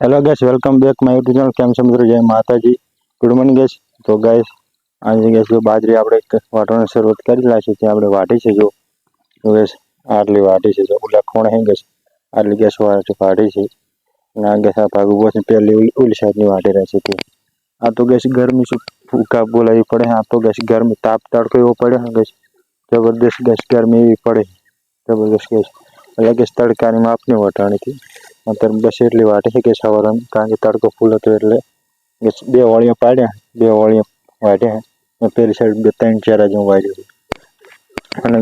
Hello guys, welcome back my YouTube channel. केम छो मित्रों? Jai Mataji. Good morning guys. तो गैस आज गैस जो बाजरी આપણે વાટવાની શરૂઆત કરી છે ત્યાં આપણે વાટી છે જો ગેસ આટલી વાટી છે જો ઓલા ખૂણે હે ગેસ આટલી ગેસ વાટી છે ના ગેસ આ ભાગ ઉભો છે પહેલી ઓલી સાઈડની વાટી રહી છે આ તો ગેસ ગરમી શું ફૂકા બોલાવી પડે આ તો ગેસ ગરમી તાપ તડકો એવો પડે ને ગેસ જબરદસ્ત ગેસ ગરમી એવી પડે જબરदस्त गैस એટલે ગેસ તડકાની માપની વટાણી थी अंतर बस एटली वाटे है कि सवार कारण के तड़को फूल तो एट बे वाड़िया पाड्या बे वाड़िया वाट्या है पेली साइड बे तीन चार जो वाड़ी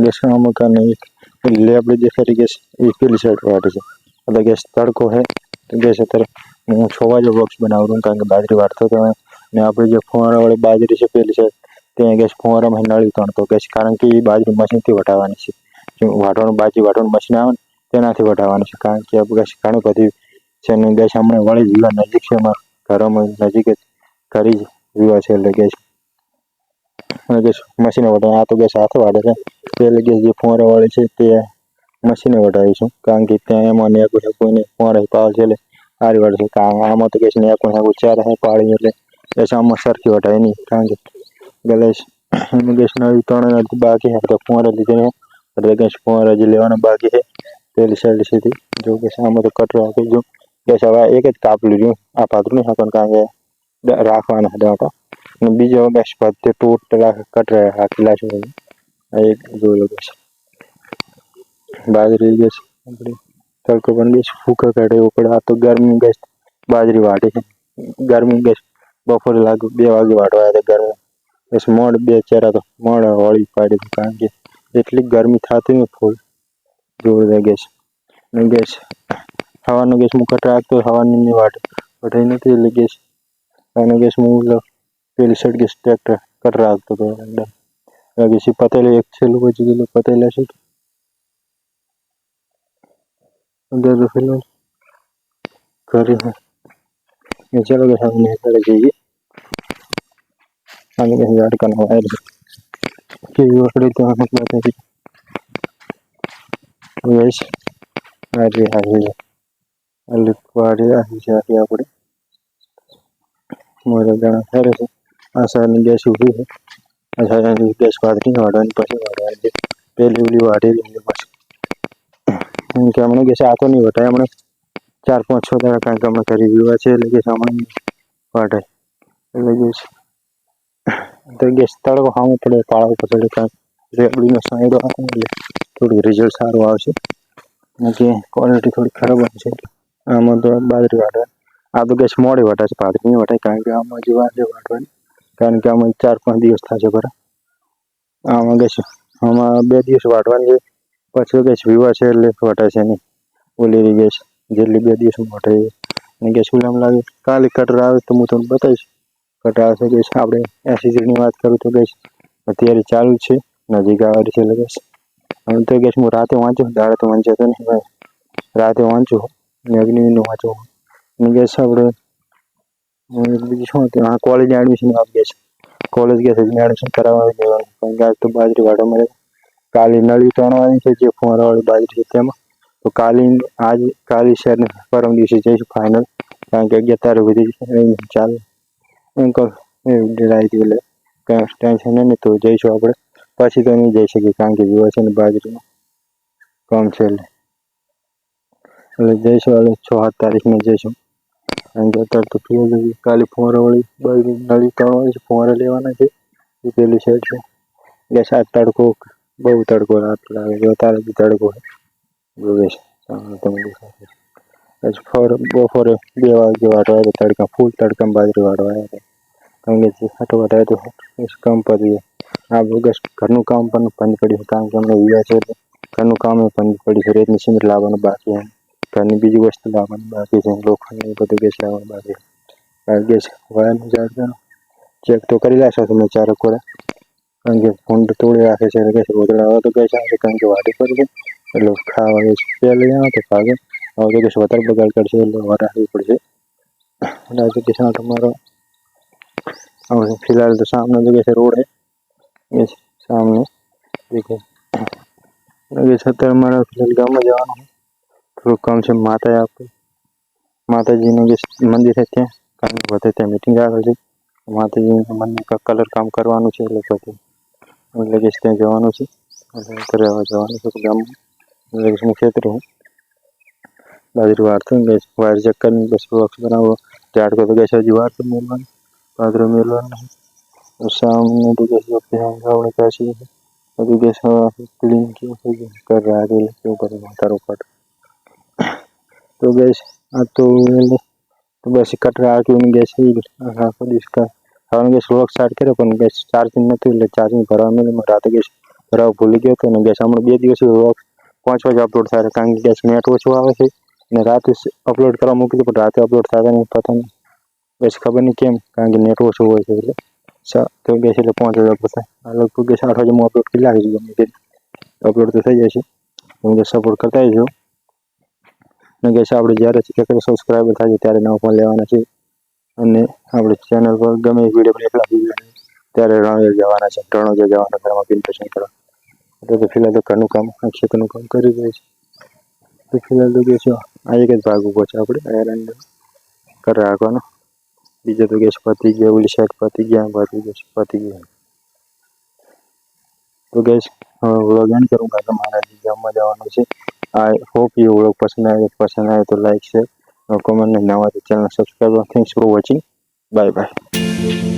गैस अमुक लेबड़ी देखाड़ी गैस पेली साइड वाटी है मतलब गैस तड़को है तो गैस अतर हूँ 6 वाजे बॉक्स बनावू कारण के बाजरी वाटतो तो आप जो फुवारा वाली बाजरी है पेली साइड ते गैस फुवारा में नड़ी तणतो गैस कारण कि बाजरी मशीन थी वटावानी है जो वाटवा बाजरी वाटवा मशीन आवे तेनाथी वटावानी है कारण कि गैस घणी बधी गैस हमने वही विवाह नजीक से घरों में नजीक करी विवाह से गैस गैस मशीन वटावे आ तो गैस हाथ वाटे है पहले गैस जो फुवारा वाली है ते मशीन वटावीशुं कारण कि त्यां नेकू हेकू ने फुवारा पावल छे सारी वाटे छे कारण आमां तो गैस नेकू हेकू चार है पाड़ी एटले गैस आमां सरखी वटाय नहीं कारण के गैस गैस नवी त्रण बाकी है तो फुवारा लीधे है गैस फुवारा जी लेवाना बाकी है पेली साइड से जो गैस आमां तो कट राखी जो गैस हवा एक ज काप लीधुं आ पातळुं नहीं हाकन कारण के राखवाना है डाटा बीजो गैस पत्ते टूट कट राखी लाशुं एक जो गैस बाजरी गैस तड़को पण गैस फूका काढे पड़े आ तो गर्मी गैस बाजरी वाटी है गर्मी गैस बपोरे लाग 2 वागे वाटवा आया था गर्मी गैस मोड़ 2 चेरा तो मोड़ वाली पाड़ी थी कारण के एटली गर्मी थती फूल जोर गैस गैस हवा गैस मु कट राखतो हवा नहीं वाटे वटाई नहीं एटले गैस गैस मु पेली साइड गैस ट्रेक्टर कट राखतो तो गैस पतेल एक छेलू बची गेलू पतेला से अंदर तो फिलहाल करी है चलो गैस हमने करे जाइए आगे गैस याद करना है कि वकड़ी तो हम बात है गैस आ लिखवाड़ी आई जाती अपनी मोर घना सारे से आशा गैस उभी है अच्छा गैस वाटती वाटवानी पाछी वाटवानी पहली ओली वाटी बस कि हमने गैस आतो नहीं वटाय हमने 4-5-6 दाड़ा कारण के हमने करी विवाह है એટલે ગેસ हमने वाटाय એટલે ગેસ तो गैस तड़को हामो पड़े पाड़ा पर चढ़े कारण रेबड़ी नो साइडो आवे એટલે थोड़ी रिजल्ट सारो आवशे बाकी क्वॉलिटी थोड़ी खराब आवशे आमां तो बाजरी वाटे आ तो गैस मोड़ी वाटे पाड़ी नहीं वाटे कारण के आमां जी वाटे वाटवानी कारण के आमां 4-5 दिवस थाशे बरा आमां गैस आमां 2 दिवस वाटवानी है पछी गैस विवाह है એટલે वाटे छे नहीं ओली गैस जेटली 2 दिवस वाटे गैस उलाम लागे काली कटर आवे तो हूँ तमने बताईश कटर आवशे गैस आपणे आ सीजन ની વાત करूँ तो गैस અત્યારે ચાલુ છે નજીક આવેલી છે એટલે ગેસ હવે તો ગેસ હું રાતે વાંચું દાડે તો વાંચ્યો તો નહીં રાતે વાંચું ને અગ્નિનું વાંચું ને ગેસ આપણે બીજું શું હતું હા કોલેજ એડમિશન આપ ગેસ કોલેજ ગેસ એડમિશન કરાવવા દેવાનું કારણ કે આજ તો બાજરી વાળવા મળે કાલી નળી તણવાની છે જે ફુવારાવાળી બાજરી છે તેમાં તો કાલી આજ કાલી શહેર પરમ દિવસે જઈશું ફાઇનલ કારણ કે 11 તારીખ સુધી ચાલે અંકલ એ ડરાઈ હતી એટલે કાંઈ ટેન્શન નહીં તો જઈશું આપણે પછી તો નહીં જઈ શકીએ કારણ કે વિવાહ છે ને બાજરીનું કામ છે એટલે જઈશું એટલે 6-7 તારીખને જઈશું કારણ કે અત્યારે તો ફ્રી જ કાલી ફુવારાવાળી બાજરી નળી તણવાની છે ફુવારા લેવાના છે એ પેલી સાઈડ છે ગેસ આ તડકો બહુ તડકો રાત લાગે છે અત્યારે બી તડકો જો ગેસ તમે દેખાશે બપોરે 2 વાગે વાટવા આવ્યા તડકા ફૂલ તડકામાં બાજરી વાટવા આવ્યા હતા કારણ કે હટો વટાય તો કામ પતી જાય આ ગેસ ઘરનું કામ પણ બંધ પડ્યું કારણ કે અમને વિવાહ છે એટલે ઘરનું કામ બંધ પડ્યું છે રેતની સિમેન્ટ લાવવાનું બાકી છે ઘરની બીજી વસ્તુ લાવવાની બાકી છે લોખંડ એ બધું ગેસ લાવવાનું બાકી છે ગેસ વાયરનું ચાર્જર ચેક તો કરી લેશો તમે 4 કોરા કારણ કે ફોન તો તોડી રાખે છે એટલે ગેસ રોતડા આવે તો ગેસ આવે કારણ કે વાટી પડી છે એટલે ખાવા ગેસ પહેલાં આવે તો ભાગે હવે તો ગેસ વધારે બગાડ કરશે એટલે વાર રાખવી પડશે એટલે આજે ગેસ તમારો फिलहाल तो सामने जो कैसे रोड है ये सामने देखो ये 70 हमारा फिलहाल गाँव में जाना है थोड़ा कम से माता है आपको માતાજીનું જે મંદિર છે ત્યાં કારણ કે બધે ત્યાં મીટિંગ આવે છે. માતાજીનું મંદિર કલર કામ કરવાનું છે એટલે કે ત્યાં જવાનું છે. અત્યારે હવે જવાનું છે ગામમાં એટલે મુખ્યત્વે હું બાજરી વાળતું ગેસ વાયર ચેક કરીને બસ બોક્સ બનાવો ઝાડકો તો ગેસ હજી વાર તો મેળવાનું પાદરો મેળવાનું સામને તો ગેસ આવડે પાછી બધું ગેસ ક્લીન કર રહ્યા છે કેવું કરે તારો કટ તો ગેસ આ તો બસ કટરા આટલું ગેસ આખો દિવસ ખાવાનું ગેસ વ્લોગ સ્ટાર્ટ કર્યો પણ ગેસ ચાર્જિંગ નહોતું એટલે ચાર્જિંગ ભરવા રાતે ગેસ ભરાવ ભૂલી ગયો હતો અને ગેસ હમણાં 2 દિવસ વ્લોગ 5 વાગે અપલોડ થાય કારણ કે ગેસ નેટ ઓછું આવે છે અને રાતે અપલોડ કરવા મૂકી પણ રાતે અપલોડ થતા નહીં પતા નહીં બસ ખબર નહીં કેમ કારણ કે નેટ ઓછું હોય છે એટલે તો ગેસ એટલે 5 વાગે અપલોડ થાય લગભગ ગેસ 8 વાગે હું અપલોડ કરી લાગીશ ગમે તે અપલોડ તો થઈ જશે હું ગેસ સપોર્ટ કરતા જ છું અને ગેસ આપણે જ્યારે સબસ્ક્રાઈબર થાય છે ત્યારે નવા ફોન લેવાના છે અને આપણે ચેનલ પર ગમે વિડીયો એકલા ત્યારે રણોજર જવાના છે રણોજર જવાના ઘરમાં પિન્ટેશન કરવા એટલે તો ફિલહાલ તો ઘરનું કામ ખેતરનું કામ કરી રહ્યું છે તો ફિલહાલ તો ગેસ આ એક જ ભાગ ઉભો છે આપણે આયરન કરી રાખવાનો બીજો તો ગેસ પતી ગયા ઓલી સાઈડ પતી ગયા બાજુ ગેસ પતી ગયા તો ગેસ વ્લોગ એન્ડ કरूँगा तो हमारा गामમાં જવાનું છે आई होप ये व्लॉग पसंद आए तो लाइक शेयर और कमेंट नवा channel subscribe thanks for watching bye bye.